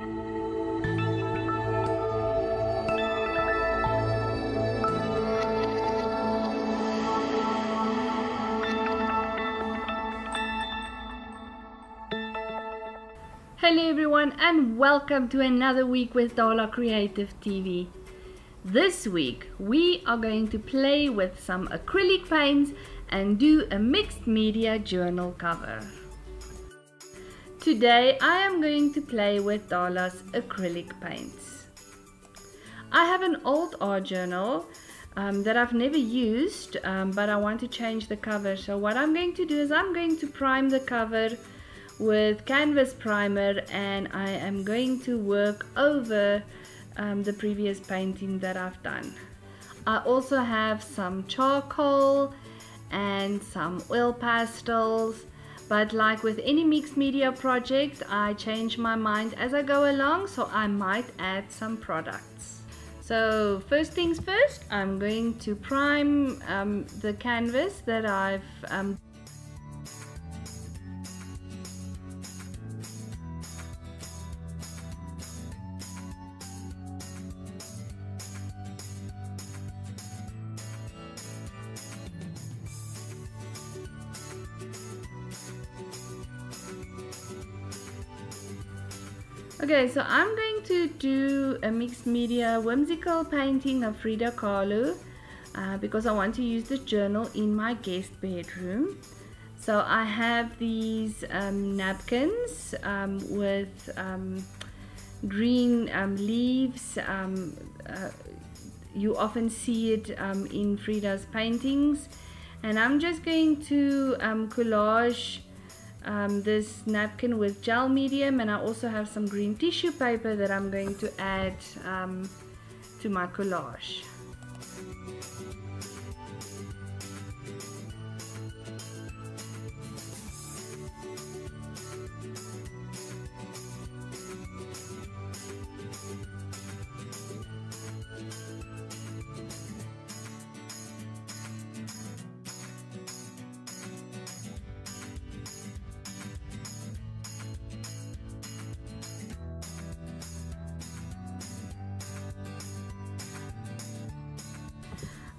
Hello everyone, and welcome to another week with Dala Creative TV. This week we are going to play with some acrylic paints and do a mixed media journal cover. Today I am going to play with Dala's acrylic paints. I have an old art journal that I've never used, but I want to change the cover. So what I'm going to do is I'm going to prime the cover with canvas primer, and I am going to work over the previous painting that I've done. I also have some charcoal and some oil pastels, but like with any mixed media project, I change my mind as I go along, so I might add some products. So first things first, I'm going to prime the canvas that I've Okay, so I'm going to do a mixed media whimsical painting of Frida Kahlo because I want to use this journal in my guest bedroom. So I have these napkins with green leaves. You often see it in Frida's paintings, and I'm just going to collage this napkin with gel medium, and I also have some green tissue paper that I'm going to add to my collage.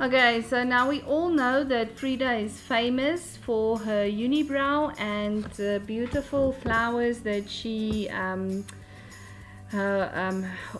Okay, so now we all know that Frida is famous for her unibrow and the beautiful flowers that she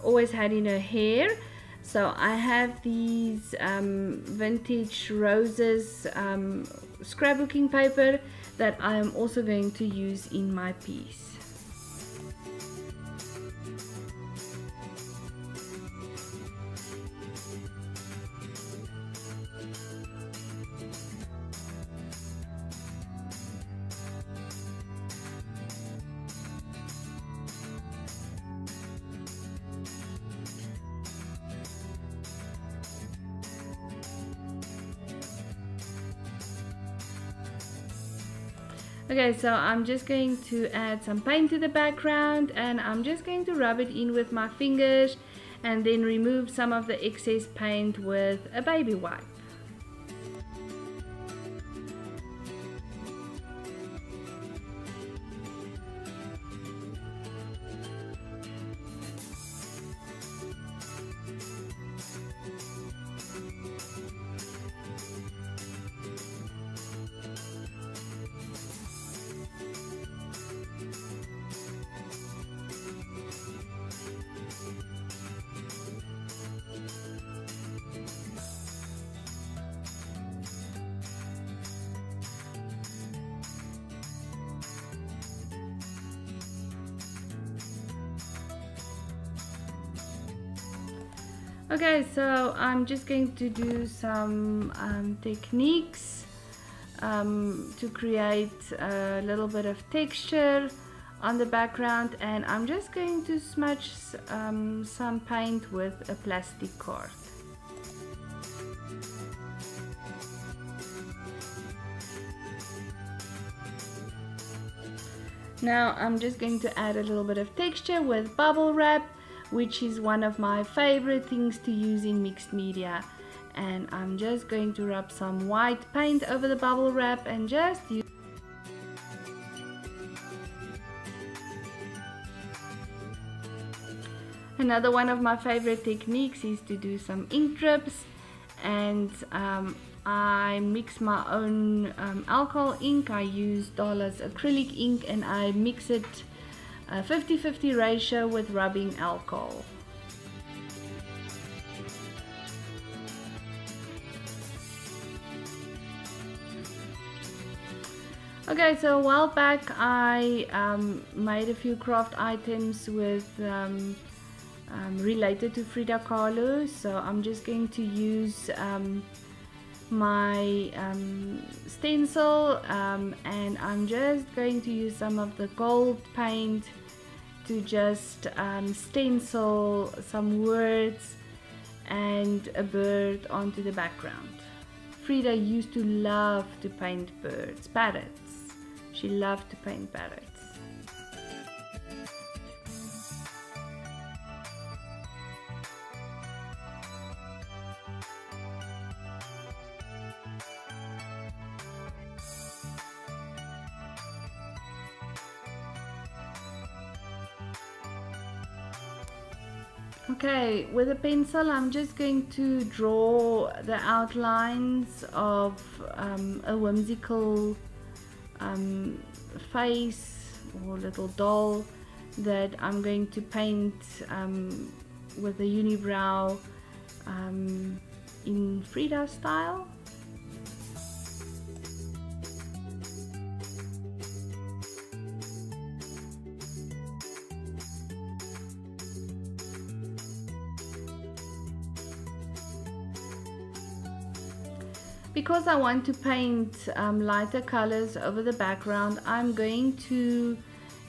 always had in her hair. So I have these vintage roses scrapbooking paper that I am also going to use in my piece. Okay, so I'm just going to add some paint to the background, and I'm just going to rub it in with my fingers and then remove some of the excess paint with a baby wipe. Okay, so I'm just going to do some techniques to create a little bit of texture on the background, and I'm just going to smudge some paint with a plastic card. Now I'm just going to add a little bit of texture with bubble wrap, which is one of my favorite things to use in mixed media. And I'm just going to rub some white paint over the bubble wrap and just use Another one of my favorite techniques is to do some ink drips, and I mix my own alcohol ink. I use Dala's acrylic ink, and I mix it 50-50 ratio with rubbing alcohol. Okay, so a while back I made a few craft items with related to Frida Kahlo, so I'm just going to use my stencil, and I'm just going to use some of the gold paint to just stencil some words and a bird onto the background. Frida used to love to paint birds, parrots. She loved to paint parrots. Okay, with a pencil I'm just going to draw the outlines of a whimsical face or little doll that I'm going to paint with a unibrow in Frida style. Because I want to paint lighter colors over the background, I'm going to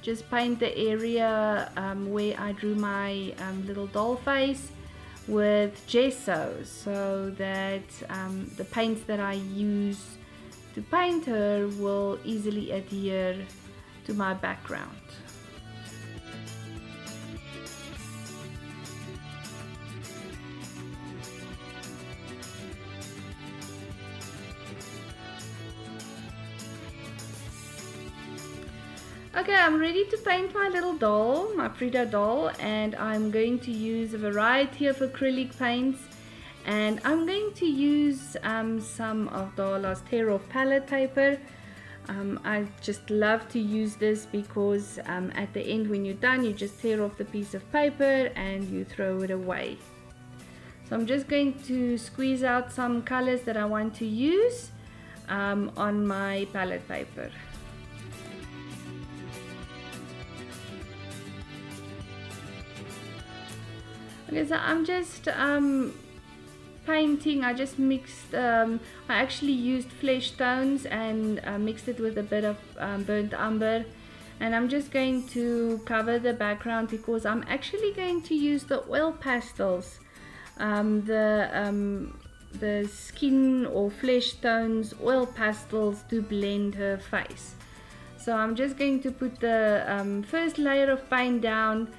just paint the area where I drew my little doll face with gesso, so that the paints that I use to paint her will easily adhere to my background. Okay, I'm ready to paint my little doll, my Frida doll, and I'm going to use a variety of acrylic paints, and I'm going to use some of Dala's tear off palette paper. I just love to use this because at the end when you're done, you just tear off the piece of paper and you throw it away. So I'm just going to squeeze out some colors that I want to use on my palette paper. Okay, so I'm just painting. I just mixed, I actually used flesh tones and mixed it with a bit of burnt umber, and I'm just going to cover the background because I'm actually going to use the oil pastels, the skin or flesh tones oil pastels to blend her face. So I'm just going to put the first layer of paint down,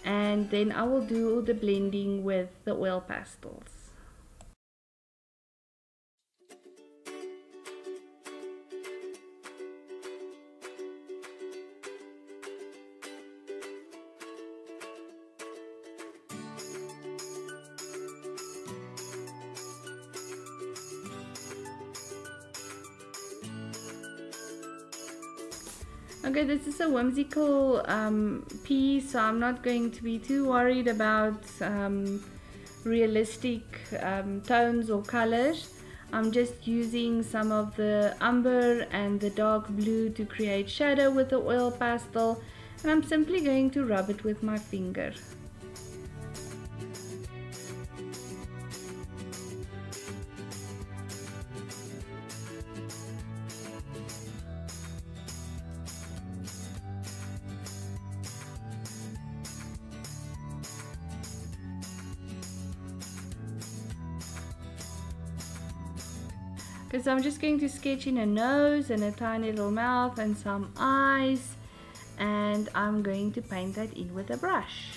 and then I will do all the blending with the oil pastels. Okay, this is a whimsical piece, so I'm not going to be too worried about realistic tones or colors. I'm just using some of the umber and the dark blue to create shadow with the oil pastel, and I'm simply going to rub it with my finger. So I'm just going to sketch in a nose and a tiny little mouth and some eyes, and I'm going to paint that in with a brush.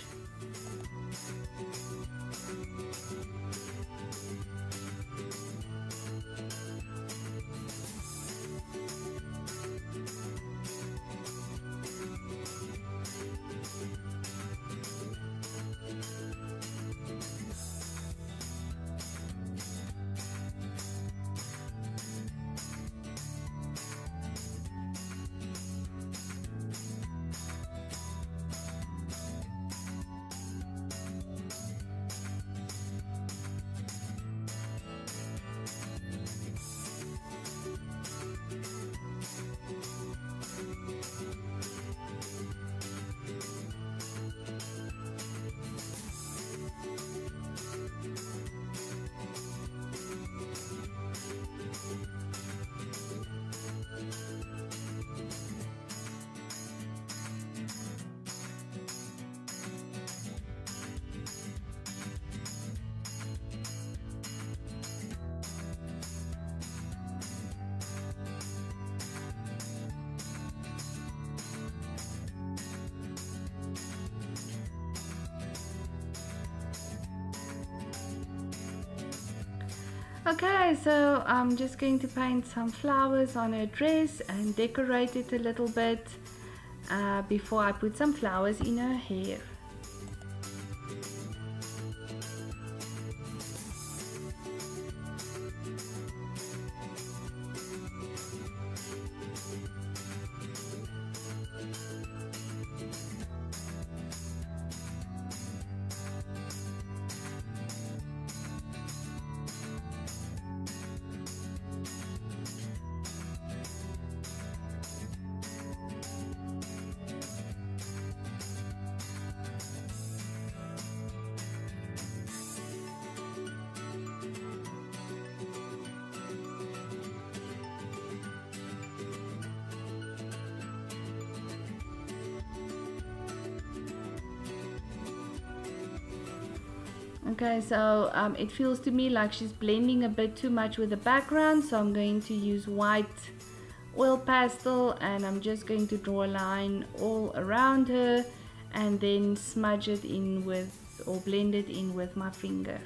Okay, so I'm just going to paint some flowers on her dress and decorate it a little bit before I put some flowers in her hair. Okay, so it feels to me like she's blending a bit too much with the background, so I'm going to use white oil pastel and I'm just going to draw a line all around her and then smudge it in with, or blend it in with my finger.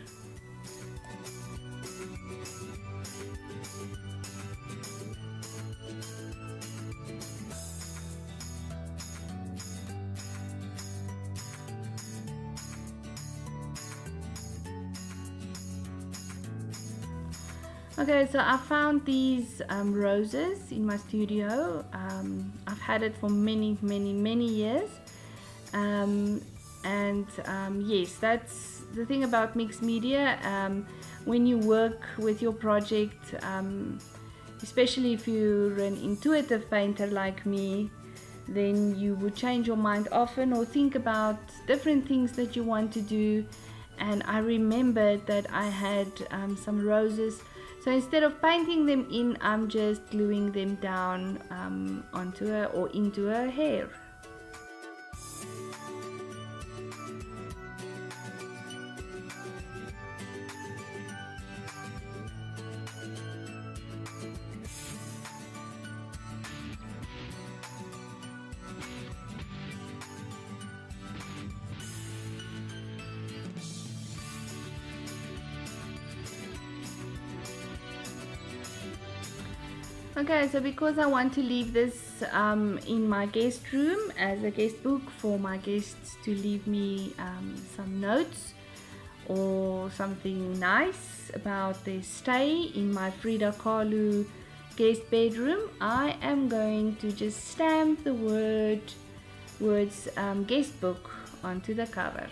Okay, so I found these roses in my studio. I've had it for many years. Yes, that's the thing about mixed media. When you work with your project, especially if you're an intuitive painter like me, then you would change your mind often or think about different things that you want to do. And I remembered that I had some roses. So instead of painting them in, I'm just gluing them down onto her or into her hair. Okay, so because I want to leave this in my guest room as a guest book for my guests to leave me some notes or something nice about their stay in my Frida Kahlo guest bedroom, I am going to just stamp the words guest book onto the cover.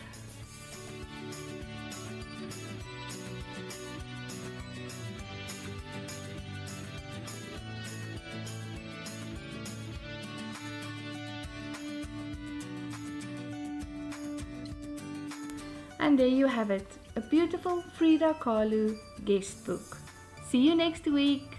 And there you have it, a beautiful Frida Kahlo guest book. See you next week.